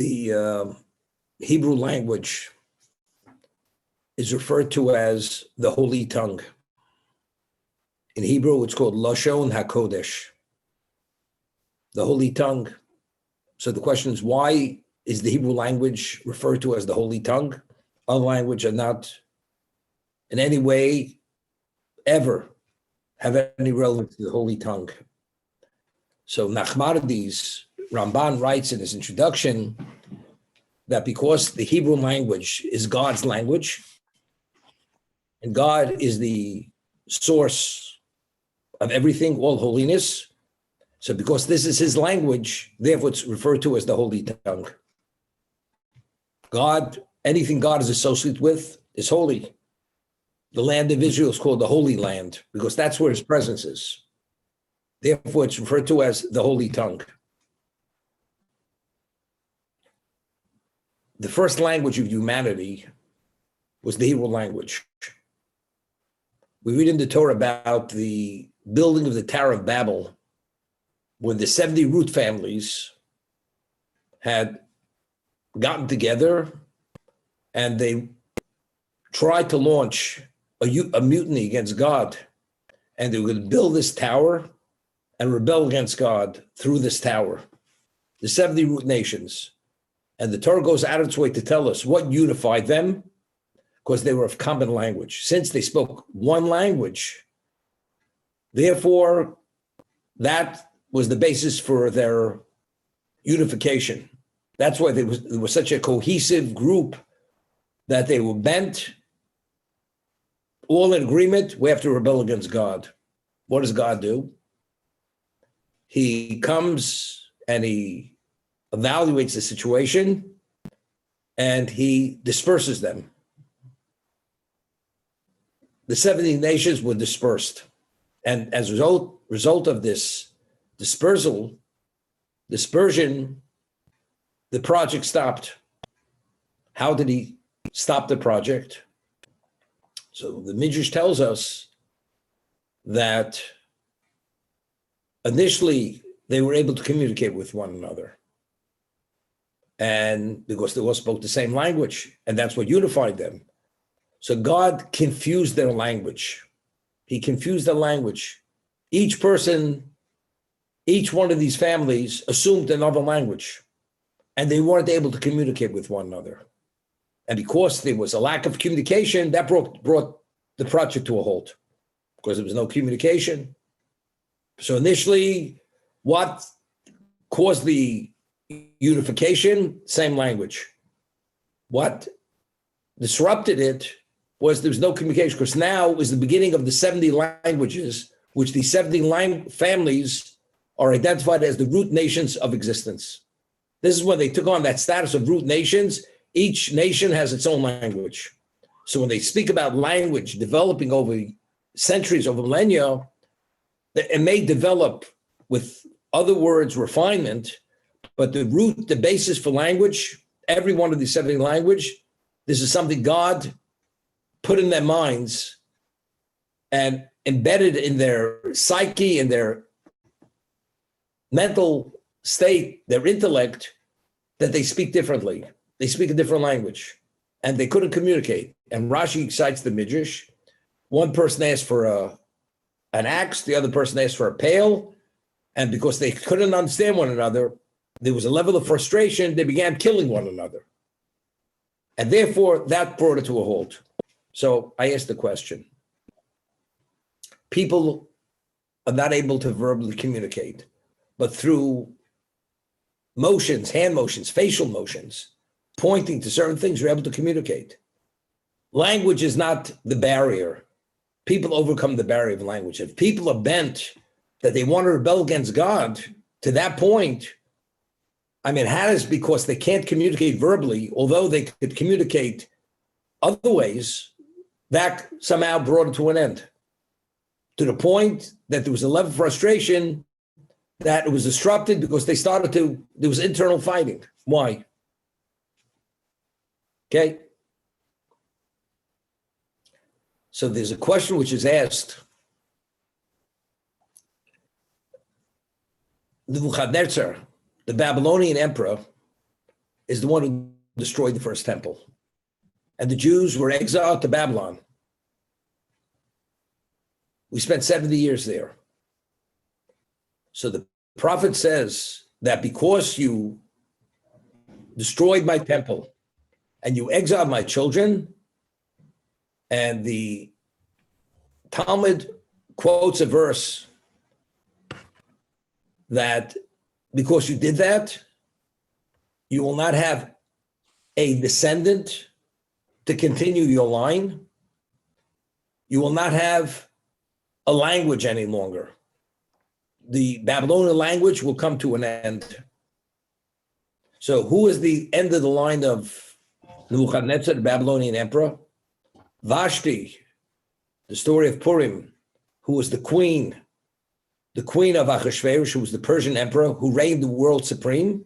The Hebrew language is referred to as the Holy Tongue. In Hebrew, it's called Lashon HaKodesh, the Holy Tongue. So the question is, why is the Hebrew language referred to as the Holy Tongue? Other languages are not in any way ever have any relevance to the Holy Tongue. So Nachmanides, Ramban writes in his introduction that because the Hebrew language is God's language, and God is the source of everything, all holiness, so because this is his language, therefore it's referred to as the Holy Tongue. God, anything God is associated with is holy. The land of Israel is called the Holy Land because that's where his presence is. Therefore, it's referred to as the Holy Tongue. The first language of humanity was the Hebrew language. We read in the Torah about the building of the Tower of Babel when the 70 root families had gotten together and they tried to launch a mutiny against God, and they were going to build this tower and rebel against God through this tower, the 70 root nations. And the Torah goes out of its way to tell us what unified them, because they were of common language. Since they spoke one language, therefore, that was the basis for their unification. That's why there was such a cohesive group that they were bent, all in agreement, we have to rebel against God. What does God do? He comes and he evaluates the situation and he disperses them. The 70 nations were dispersed. And as a result of this dispersion, the project stopped. How did he stop the project? So the Midrash tells us that initially they were able to communicate with one another. And because they all spoke the same language, and that's what unified them. So God confused their language. He confused their language. Each person, each one of these families assumed another language, and they weren't able to communicate with one another. And because there was a lack of communication, that brought the project to a halt, because there was no communication. So initially, what caused the unification? Same language. What disrupted it was there was no communication, because now is the beginning of the 70 languages, which the 70 families are identified as the root nations of existence. This is when they took on that status of root nations. Each nation has its own language. So when they speak about language developing over centuries, over millennia, it may develop with other words, refinement, but the root, the basis for language, every one of these 70 language, this is something God put in their minds and embedded in their psyche and their mental state, their intellect, that they speak differently. They speak a different language, and they couldn't communicate. And Rashi cites the Midrash. One person asked for an axe, the other person asked for a pail, and because they couldn't understand one another, there was a level of frustration, they began killing one another. And therefore, that brought it to a halt. So I asked the question. People are not able to verbally communicate, but through motions, hand motions, facial motions, pointing to certain things, you're able to communicate. Language is not the barrier. People overcome the barrier of language. If people are bent that they want to rebel against God to that point, I mean, how is because they can't communicate verbally, although they could communicate other ways, that somehow brought it to an end. To the point that there was a level of frustration that it was disrupted because there was internal fighting. Why? Okay. So there's a question which is asked. Nebuchadnezzar, the Babylonian emperor, is the one who destroyed the first temple. And the Jews were exiled to Babylon. We spent 70 years there. So the prophet says that because you destroyed my temple and you exiled my children, and the Talmud quotes a verse that because you did that, you will not have a descendant to continue your line. You will not have a language any longer. The Babylonian language will come to an end. So who is the end of the line of Nebuchadnezzar, the Babylonian emperor? Vashti, the story of Purim, who was the queen of Achashverosh, who was the Persian emperor, who reigned the world supreme.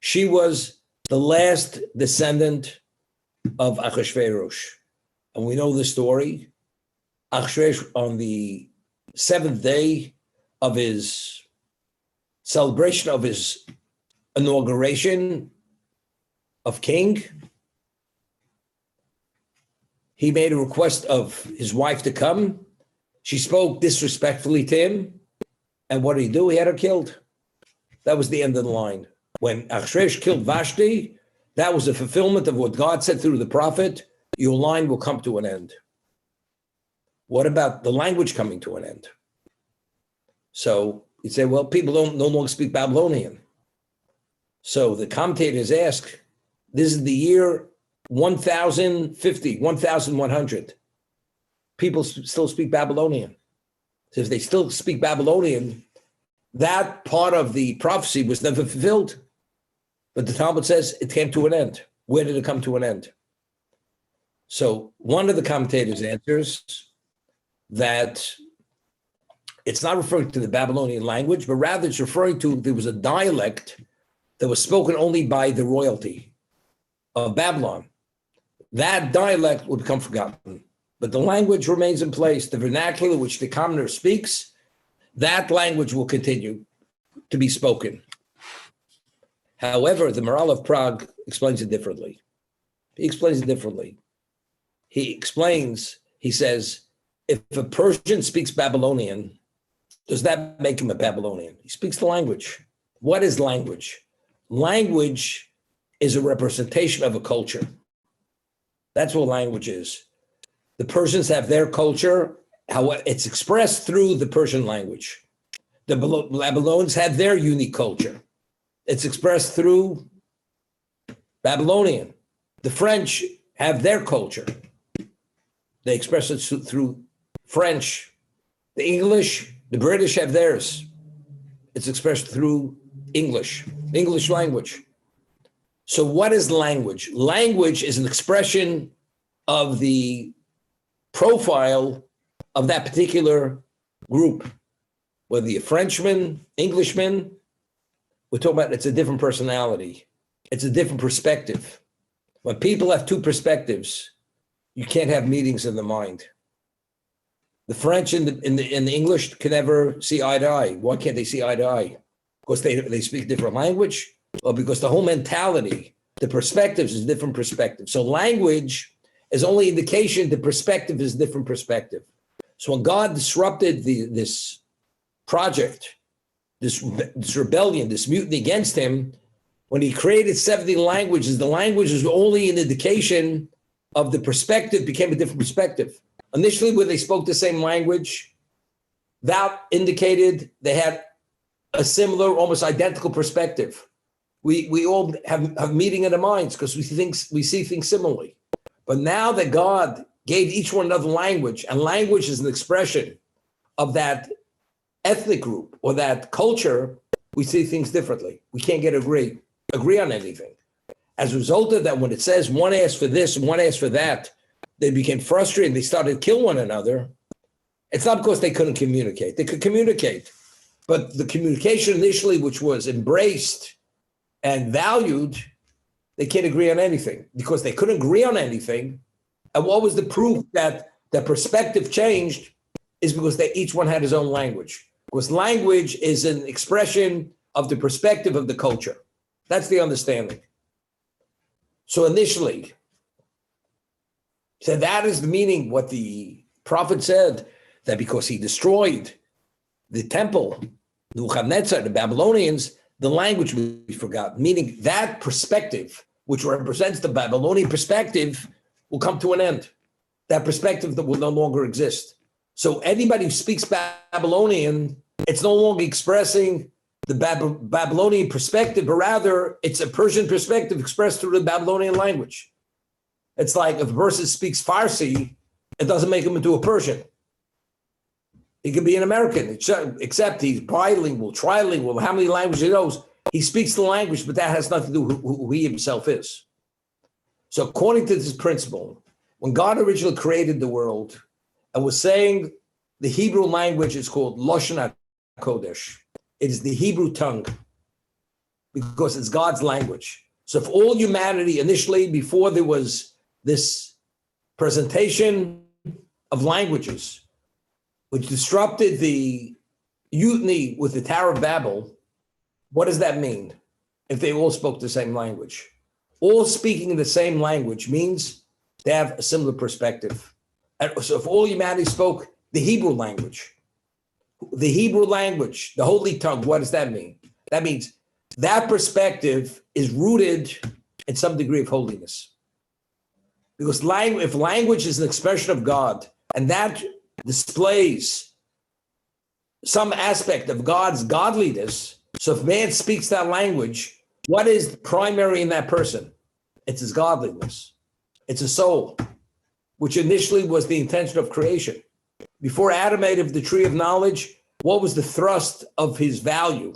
She was the last descendant of Achashverosh. And we know the story. Achashverosh, on the seventh day of his celebration of his inauguration of king, he made a request of his wife to come. She spoke disrespectfully to him. And what did he do? He had her killed. That was the end of the line. When Achashverosh killed Vashti, that was a fulfillment of what God said through the prophet, your line will come to an end. What about the language coming to an end? So you'd say, well, people no longer speak Babylonian. So the commentators ask, this is the year 1050, 1100. People still speak Babylonian. So if they still speak Babylonian, that part of the prophecy was never fulfilled. But the Talmud says it came to an end. Where did it come to an end? So one of the commentators answers that it's not referring to the Babylonian language, but rather it's referring to, there was a dialect that was spoken only by the royalty of Babylon. That dialect would become forgotten, but the language remains in place. The vernacular which the commoner speaks, that language will continue to be spoken. However, the Maharal of Prague explains it differently. He explains it differently. He says, if a Persian speaks Babylonian, does that make him a Babylonian? He speaks the language. What is language? Language is a representation of a culture. That's what language is. The Persians have their culture, how it's expressed through the Persian language. The Babylonians had their unique culture. It's expressed through Babylonian. The French have their culture. They express it through French. The English, the British have theirs. It's expressed through English language. So what is language? Language is an expression of the profile of that particular group. Whether you're Frenchman, Englishman, we're talking about it's a different personality. It's a different perspective. When people have two perspectives, you can't have meetings in the mind. The French and the English can never see eye to eye. Why can't they see eye to eye? Because they speak different language, or because the whole mentality, the perspectives is different perspective. So language is only indication the perspective is different perspective. So when God disrupted this project, this rebellion, this mutiny against him, when he created 70 languages, the language is only an indication of the perspective became a different perspective. Initially, when they spoke the same language, that indicated they had a similar, almost identical perspective. We all have meeting in the minds because we see things similarly. But now that God gave each one another language, and language is an expression of that ethnic group or that culture, we see things differently. We can't agree on anything. As a result of that, when it says one asked for this and one asked for that, they became frustrated. They started to kill one another. It's not because they couldn't communicate. They could communicate. But the communication initially, which was embraced and valued, they can't agree on anything because they couldn't agree on anything. And what was the proof that the perspective changed is because each one had his own language. Because language is an expression of the perspective of the culture. That's the understanding. So initially, so that is the meaning what the prophet said, that because he destroyed the temple, Nebuchadnezzar, the Babylonians, the language will be forgotten, meaning that perspective, which represents the Babylonian perspective, will come to an end. That perspective that will no longer exist. So anybody who speaks Babylonian, it's no longer expressing the Babylonian perspective, but rather it's a Persian perspective expressed through the Babylonian language. It's like if a person speaks Farsi, it doesn't make him into a Persian. He could be an American, except he's bilingual, trilingual, how many languages he knows. He speaks the language, but that has nothing to do with who he himself is. So according to this principle, when God originally created the world and was saying the Hebrew language is called Lashon HaKodesh, it is the Hebrew tongue because it's God's language. So if all humanity initially, before there was this presentation of languages, which disrupted the mutiny with the Tower of Babel, what does that mean if they all spoke the same language? All speaking the same language means they have a similar perspective. And so if all humanity spoke the Hebrew language, the holy tongue, what does that mean? That means that perspective is rooted in some degree of holiness. Because if language is an expression of God, and that displays some aspect of God's godliness, so if man speaks that language, what is primary in that person? It's his godliness. It's a soul, which initially was the intention of creation. Before Adam ate of the tree of knowledge, what was the thrust of his value?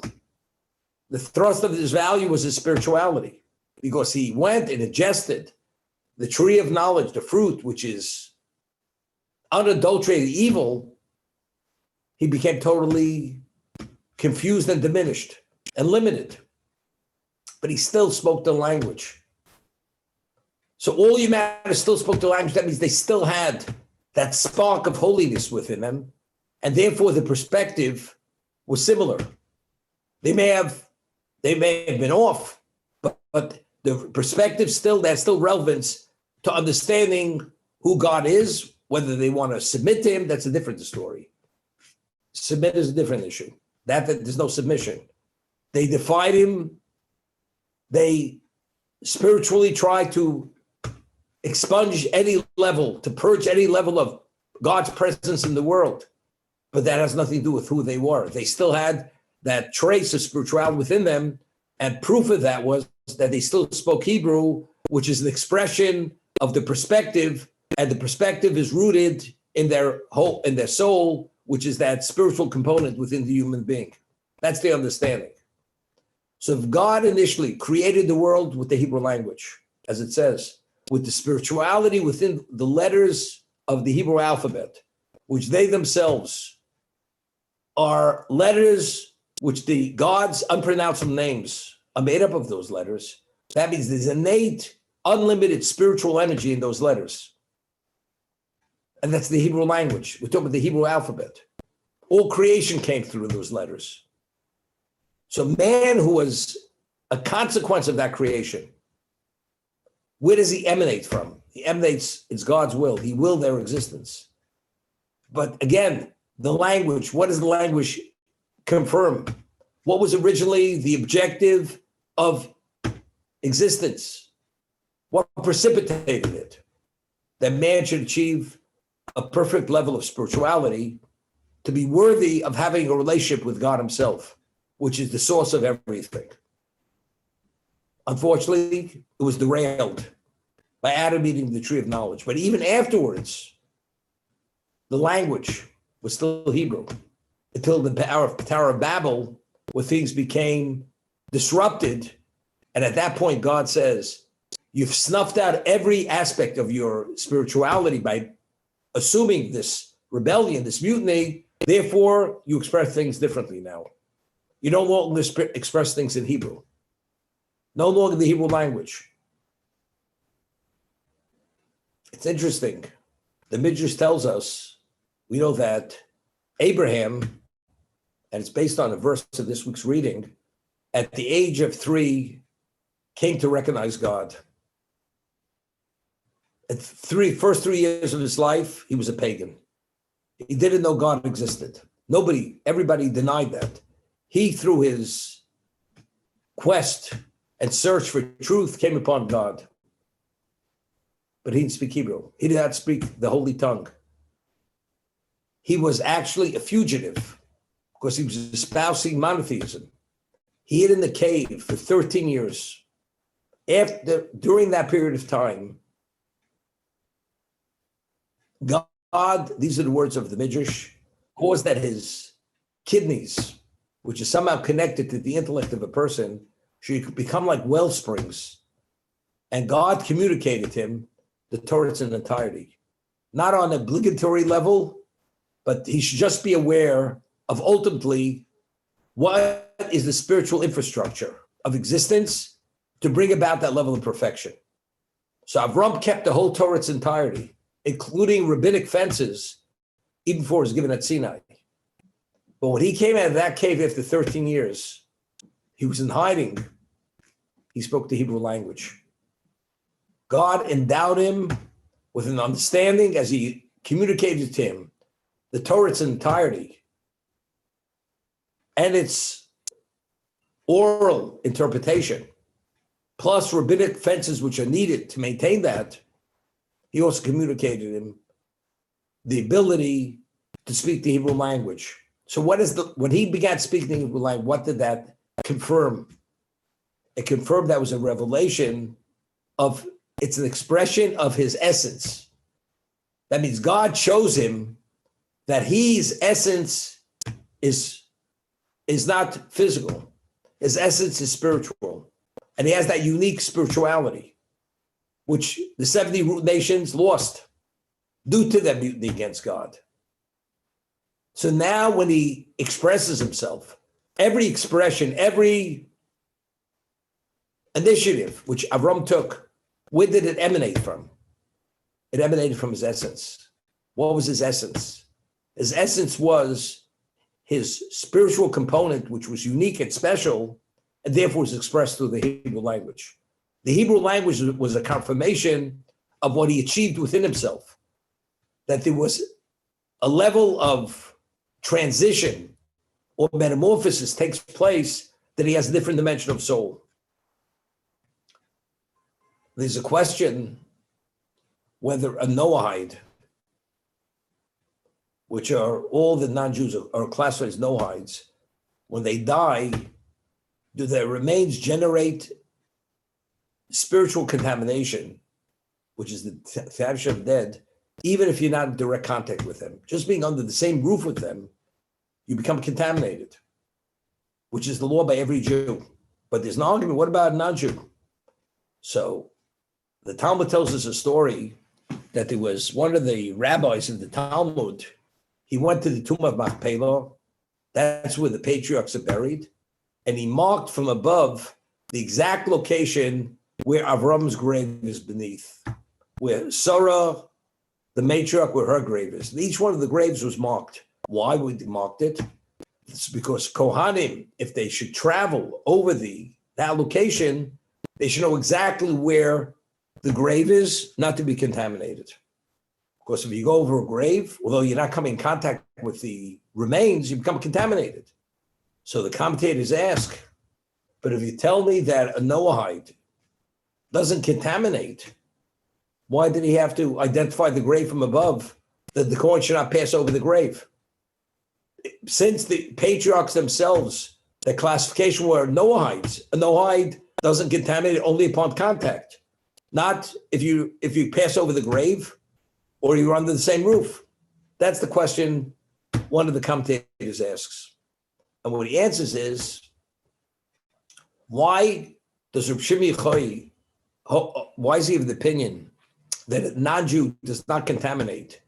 The thrust of his value was his spirituality, because he went and ingested the tree of knowledge, the fruit, which is unadulterated evil. He became totally confused and diminished and limited, but he still spoke the language. So all humanity still spoke the language. That means they still had that spark of holiness within them, and therefore the perspective was similar. They may have been off, but the perspective there's still relevance to understanding who God is. Whether they want to submit to him, that's a different story. Submit is a different issue. That there's no submission. They defied him. They spiritually try to expunge any level, to purge any level of God's presence in the world. But that has nothing to do with who they were. They still had that trace of spirituality within them, and proof of that was that they still spoke Hebrew, which is an expression of the perspective, and the perspective is rooted in their soul, which is that spiritual component within the human being. That's the understanding. So if God initially created the world with the Hebrew language, as it says, with the spirituality within the letters of the Hebrew alphabet, which they themselves are letters which the God's unpronounceable names are made up of those letters, that means there's innate, unlimited spiritual energy in those letters. And that's the Hebrew language. We're talking about the Hebrew alphabet. All creation came through those letters. So man, who was a consequence of that creation, where does he emanate from? He emanates, it's God's will. He willed their existence. But again, the language, what does the language confirm? What was originally the objective of existence? What precipitated it? That man should achieve a perfect level of spirituality to be worthy of having a relationship with God himself, which is the source of everything. Unfortunately, it was derailed by Adam eating the tree of knowledge. But even afterwards, the language was still Hebrew until the Tower of Babel, where things became disrupted. And at that point, God says, you've snuffed out every aspect of your spirituality by assuming this rebellion, this mutiny. Therefore, you express things differently now. You no longer express things in Hebrew. No longer the Hebrew language. It's interesting. The Midrash tells us, we know that Abraham, and it's based on a verse of this week's reading, at the age of 3, came to recognize God. At first 3 years of his life, he was a pagan. He didn't know God existed. Everybody denied that. He, through his quest and search for truth, came upon God. But he didn't speak Hebrew. He did not speak the holy tongue. He was actually a fugitive because he was espousing monotheism. He hid in the cave for 13 years. During that period of time, God, these are the words of the Midrash, caused that his kidneys, which is somehow connected to the intellect of a person, should become like well springs. And God communicated to him the Torah in entirety. Not on an obligatory level, but he should just be aware of ultimately what is the spiritual infrastructure of existence to bring about that level of perfection. So Avram kept the whole Torah its entirety, including rabbinic fences, even before it was given at Sinai. But when he came out of that cave after 13 years, he was in hiding. He spoke the Hebrew language. God endowed him with an understanding as he communicated to him the Torah its entirety and its oral interpretation, plus rabbinic fences which are needed to maintain that. He also communicated to him the ability to speak the Hebrew language. So when he began speaking the Hebrew language, what did that confirm? It confirmed that was a revelation it's an expression of his essence. That means God shows him that his essence is not physical. His essence is spiritual. And he has that unique spirituality, which the 70 root nations lost due to their mutiny against God. So now when he expresses himself, every expression, every initiative which Avram took, where did it emanate from? It emanated from his essence. What was his essence? His essence was his spiritual component, which was unique and special, and therefore was expressed through the Hebrew language. The Hebrew language was a confirmation of what he achieved within himself, that there was a level of transition or metamorphosis takes place, that he has a different dimension of soul. There's a question whether a Noahide, which are all the non-Jews are classified as Noahides, when they die, do their remains generate spiritual contamination, which is the Thavish of dead, even if you're not in direct contact with them? Just being under the same roof with them, you become contaminated, which is the law by every Jew. But there's an argument, what about a non-Jew? So the Talmud tells us a story that there was one of the rabbis in the Talmud. He went to the tomb of Machpelah. That's where the patriarchs are buried. And he marked from above the exact location where Avram's grave is beneath, where Sarah, the matriarch, where her grave is. And each one of the graves was marked. Why would they marked it? It's because Kohanim, if they should travel over that location, they should know exactly where the grave is, not to be contaminated. Because if you go over a grave, although you're not coming in contact with the remains, you become contaminated. So the commentators ask, but if you tell me that a Noahide doesn't contaminate, why did he have to identify the grave from above, that the Kohen should not pass over the grave? Since the patriarchs themselves, their classification were Noahides, a Noahide doesn't contaminate only upon contact, not if you pass over the grave or you're under the same roof. That's the question one of the commentators asks. And what he answers is, why does Reb Shimon Yochai, why is he of the opinion that a non-Jew does not contaminate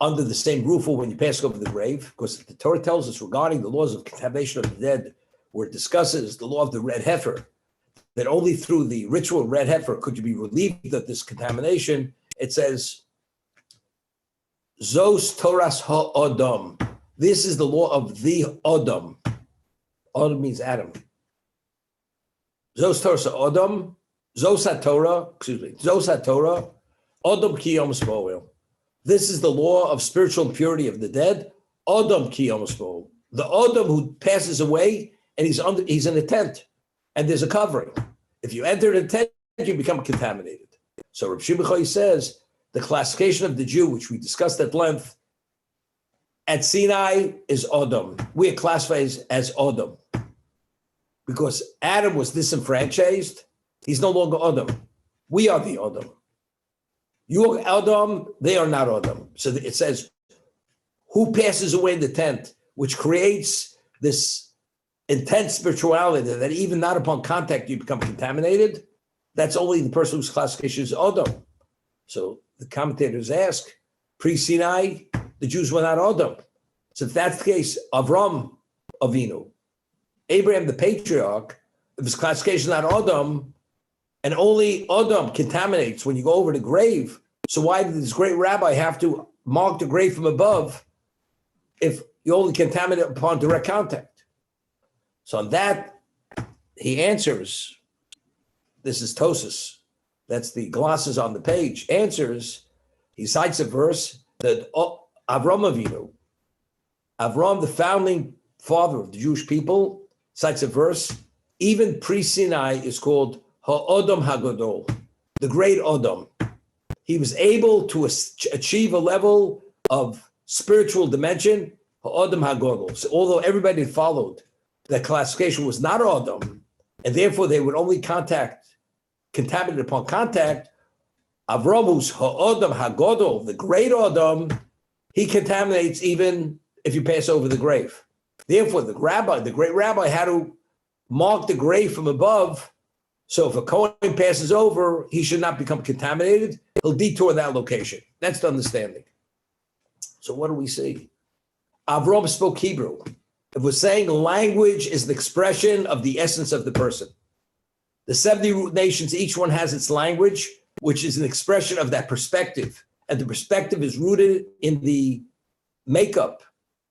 under the same roof or when you pass over the grave? Because the Torah tells us regarding the laws of contamination of the dead, where it discusses the law of the red heifer, that only through the ritual red heifer could you be relieved of this contamination. It says, Zos Toras ha'odam. This is the law of the Odom. Odom means Adam. Zos Toras ha'odam. Zos ha'Torah. Adam ki yom spoil. This is the law of spiritual impurity of the dead. Adam ki yom spoil. The Adam who passes away and he's in a tent and there's a covering. If you enter the tent, you become contaminated. So Reb Shimon says the classification of the Jew, which we discussed at length, at Sinai is Adam. We are classified as Adam because Adam was disenfranchised. He's no longer Adam. We are the Adam. You are Adam, they are not Adam. So it says, who passes away in the tent, which creates this intense spirituality that even not upon contact you become contaminated. That's only the person whose classification is Adam. So the commentators ask, pre-Sinai, the Jews were not Adam. So if that's the case, Avram Avinu, Abraham the patriarch, if his classification is not Adam, and only Adam contaminates when you go over the grave, so why did this great rabbi have to mark the grave from above if you only contaminate upon direct contact? So on that, he answers, this is Tosis, that's the glosses on the page, answers, he cites a verse that Avram Avinu, Avram, the founding father of the Jewish people, cites a verse, even pre-Sinai is called Ha'odam HaGadol, the great Adam. He was able to achieve a level of spiritual dimension, Ha'odam HaGadol. So although everybody followed, that classification was not Adam, and therefore they would only contaminate upon contact, Avram, who's Ha'odam HaGadol, the great Adam, he contaminates even if you pass over the grave. Therefore, the great rabbi, had to mark the grave from above. So if a Kohen passes over, he should not become contaminated. He'll detour that location. That's the understanding. So what do we see? Avram spoke Hebrew. If we're saying language is the expression of the essence of the person, the 70 root nations, each one has its language, which is an expression of that perspective. And the perspective is rooted in the makeup,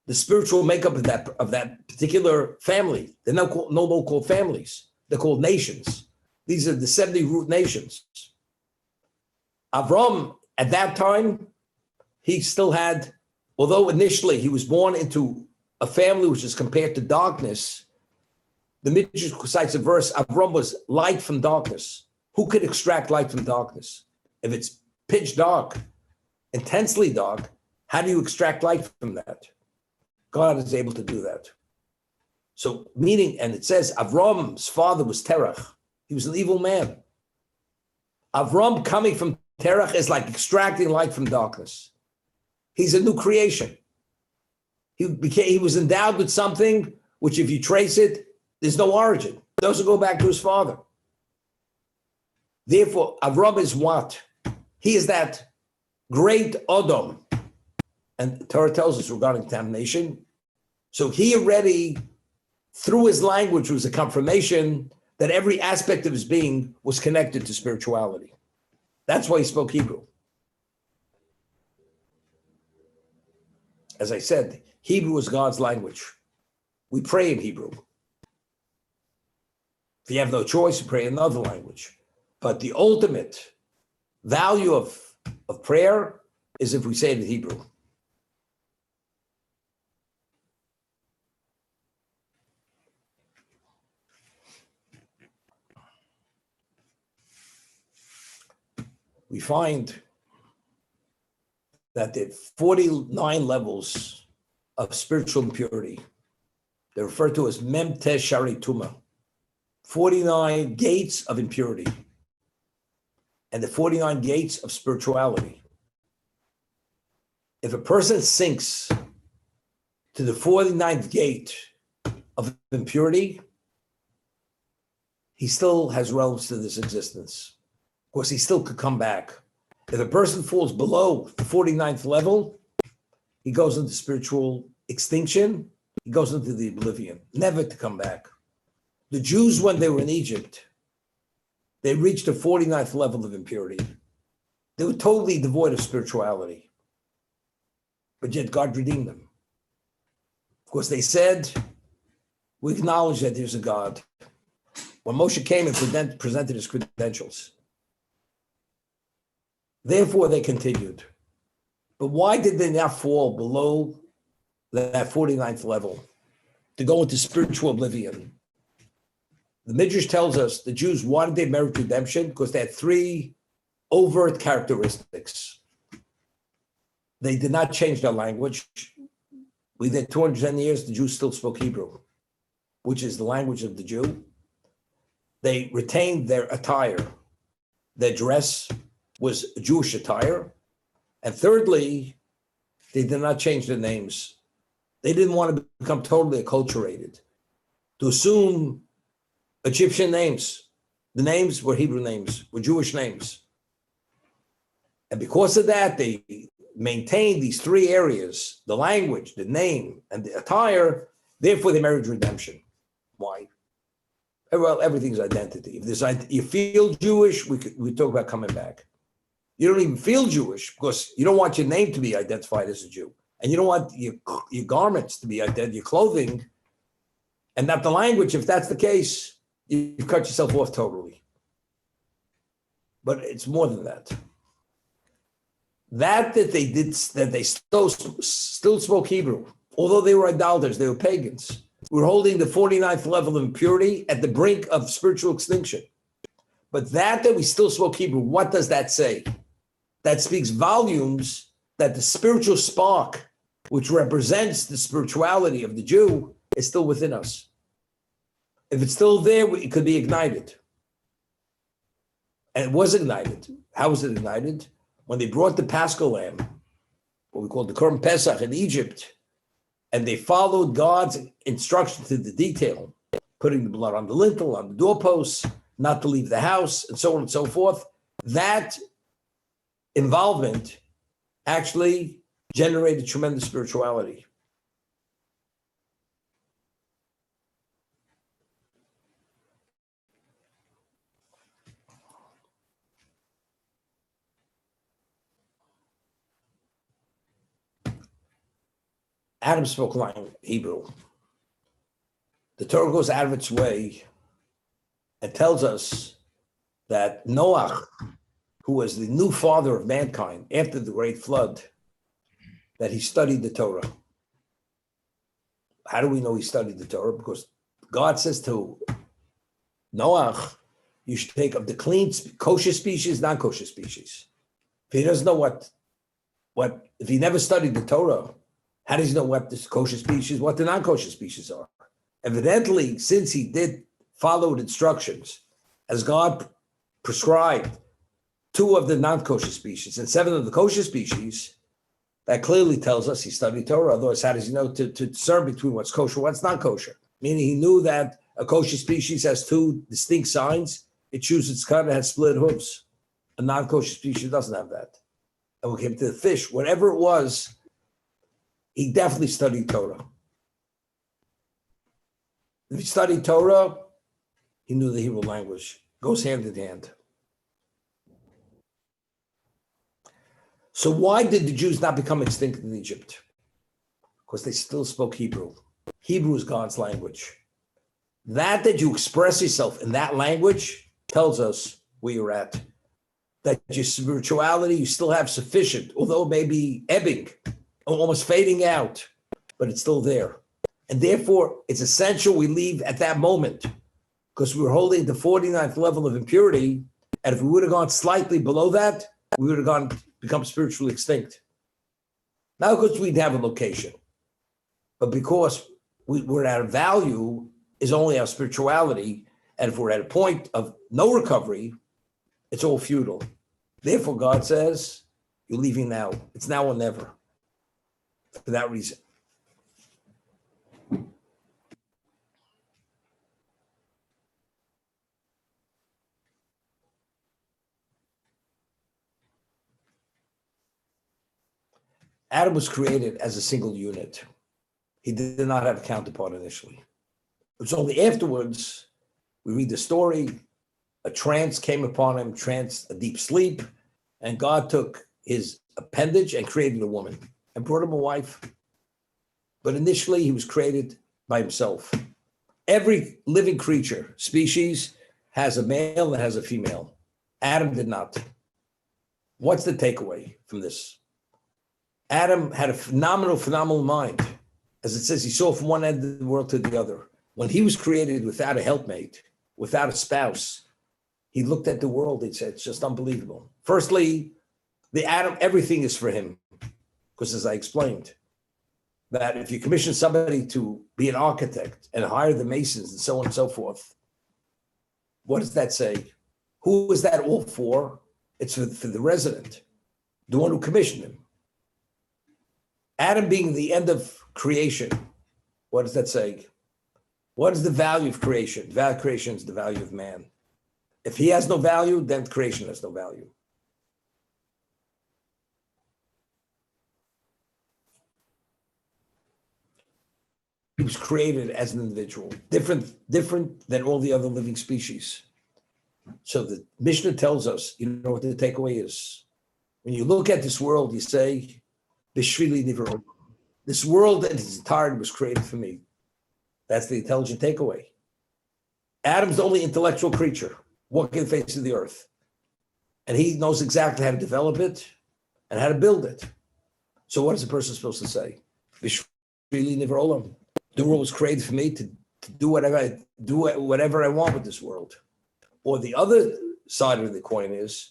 the spiritual makeup of that particular family. They're no longer called families. They're called nations. These are the 70 root nations. Avram, at that time, he still had, although initially he was born into a family which is compared to darkness, the Midrash cites a verse, Avram was light from darkness. Who could extract light from darkness? If it's pitch dark, intensely dark, how do you extract light from that? God is able to do that. So meaning, and it says Avram's father was Terach. He was an evil man. Avram coming from Terach is like extracting light from darkness. He's a new creation. He was endowed with something which, if you trace it, there's no origin. It doesn't go back to his father. Therefore, Avram is what? He is that great Adam. And the Torah tells us regarding contamination. So he already, through his language, was a confirmation that every aspect of his being was connected to spirituality. That's why he spoke Hebrew. As I said, Hebrew is God's language. We pray in Hebrew. If you have no choice, you pray in another language. But the ultimate value of prayer is if we say it in Hebrew. We find that there are 49 levels of spiritual impurity. They're referred to as Mem Tesh Shari Tuma, 49 gates of impurity, and the 49 gates of spirituality. If a person sinks to the 49th gate of impurity, he still has relevance to this existence. Of course, he still could come back. If a person falls below the 49th level, he goes into spiritual extinction. He goes into the oblivion, never to come back. The Jews, when they were in Egypt, they reached the 49th level of impurity. They were totally devoid of spirituality. But yet God redeemed them. Of course, they said, we acknowledge that there's a God. When Moshe came and presented his credentials, Therefore, they continued. But why did they not fall below that 49th level to go into spiritual oblivion? The Midrash tells us the Jews, why did they merit redemption? Because they had three overt characteristics. They did not change their language. Within 210 years, the Jews still spoke Hebrew, which is the language of the Jew. They retained their attire. Their dress was Jewish attire. And thirdly, they did not change their names. They didn't want to become totally acculturated, to assume Egyptian names. The names were Hebrew names, were Jewish names. And because of that, they maintained these three areas, the language, the name, and the attire. Therefore, they merit redemption. Why? Well, everything's identity. If you feel Jewish, we talk about coming back. You don't even feel Jewish because you don't want your name to be identified as a Jew. And you don't want your garments to be identified, your clothing, and not the language. If that's the case, you've cut yourself off totally. But it's more than that. That they did, that they still spoke Hebrew, although they were idolaters, they were pagans. We're holding the 49th level of impurity at the brink of spiritual extinction. But that we still spoke Hebrew, what does that say? That speaks volumes that the spiritual spark, which represents the spirituality of the Jew, is still within us. If it's still there, it could be ignited. And it was ignited. How was it ignited? When they brought the Paschal lamb, what we call the Korban Pesach in Egypt, and they followed God's instruction to the detail, putting the blood on the lintel, on the doorposts, not to leave the house, and so on and so forth, that involvement actually generated tremendous spirituality. Adam spoke Hebrew. The Torah goes out of its way and tells us that Noah, who was the new father of mankind after the great flood, that he studied the Torah. How do we know he studied the Torah? Because God says to Noah, you should take of the clean, kosher species, non-kosher species. If he doesn't know what if he never studied the Torah, how does he know what the kosher species, what the non-kosher species are? Evidently, since he did follow instructions as God prescribed, 2 of the non-kosher species and 7 of the kosher species, that clearly tells us he studied Torah. Otherwise, how does he know to discern between what's kosher, what's not kosher? Meaning he knew that a kosher species has 2 distinct signs. It chews its cud, it has split hooves. A non-kosher species doesn't have that. And when it came to the fish, whatever it was, he definitely studied Torah. If he studied Torah, he knew the Hebrew language. Goes hand in hand. So why did the Jews not become extinct in Egypt? Because they still spoke Hebrew. Hebrew is God's language. That you express yourself in that language tells us where you're at. That your spirituality, you still have sufficient, although it may be ebbing, almost fading out, but it's still there. And therefore, it's essential we leave at that moment, because we were holding the 49th level of impurity, and if we would have gone slightly below that, we would have become spiritually extinct. Not because we'd have a location, but because we're at a value is only our spirituality, and if we're at a point of no recovery, it's all futile. Therefore, God says, you're leaving now. It's now or never. For that reason. Adam was created as a single unit. He did not have a counterpart initially. It was only afterwards, we read the story, a trance came upon him, a deep sleep, and God took his appendage and created a woman and brought him a wife. But initially, he was created by himself. Every living creature, species, has a male and has a female. Adam did not. What's the takeaway from this? Adam had a phenomenal mind. As it says, he saw from one end of the world to the other. When he was created without a helpmate, without a spouse, he looked at the world and said, it's just unbelievable. Firstly, the Adam, everything is for him. Because as I explained, that if you commission somebody to be an architect and hire the masons and so on and so forth, what does that say? Who is that all for? It's for the resident, the one who commissioned him. Adam being the end of creation, what does that say? What is the value of creation? The value of creation is the value of man. If he has no value, then creation has no value. He was created as an individual, different than all the other living species. So the Mishnah tells us, you know what the takeaway is? When you look at this world, you say, B'shvili nivro. This world in its entirety was created for me. That's the intelligent takeaway. Adam's the only intellectual creature walking the face of the earth. And he knows exactly how to develop it and how to build it. So what is a person supposed to say? B'shvili nivro. The world was created for me to do whatever I want with this world. Or the other side of the coin is,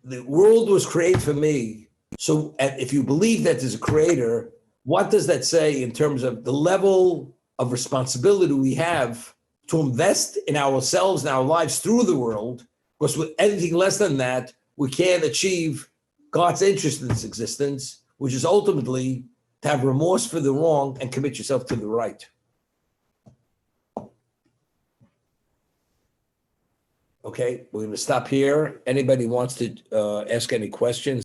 the world was created for me. So if you believe that there's a creator, what does that say in terms of the level of responsibility we have to invest in ourselves and our lives through the world? Because with anything less than that, we can't achieve God's interest in this existence, which is ultimately to have remorse for the wrong and commit yourself to the right. Okay, we're going to stop here. Anybody wants to ask any questions?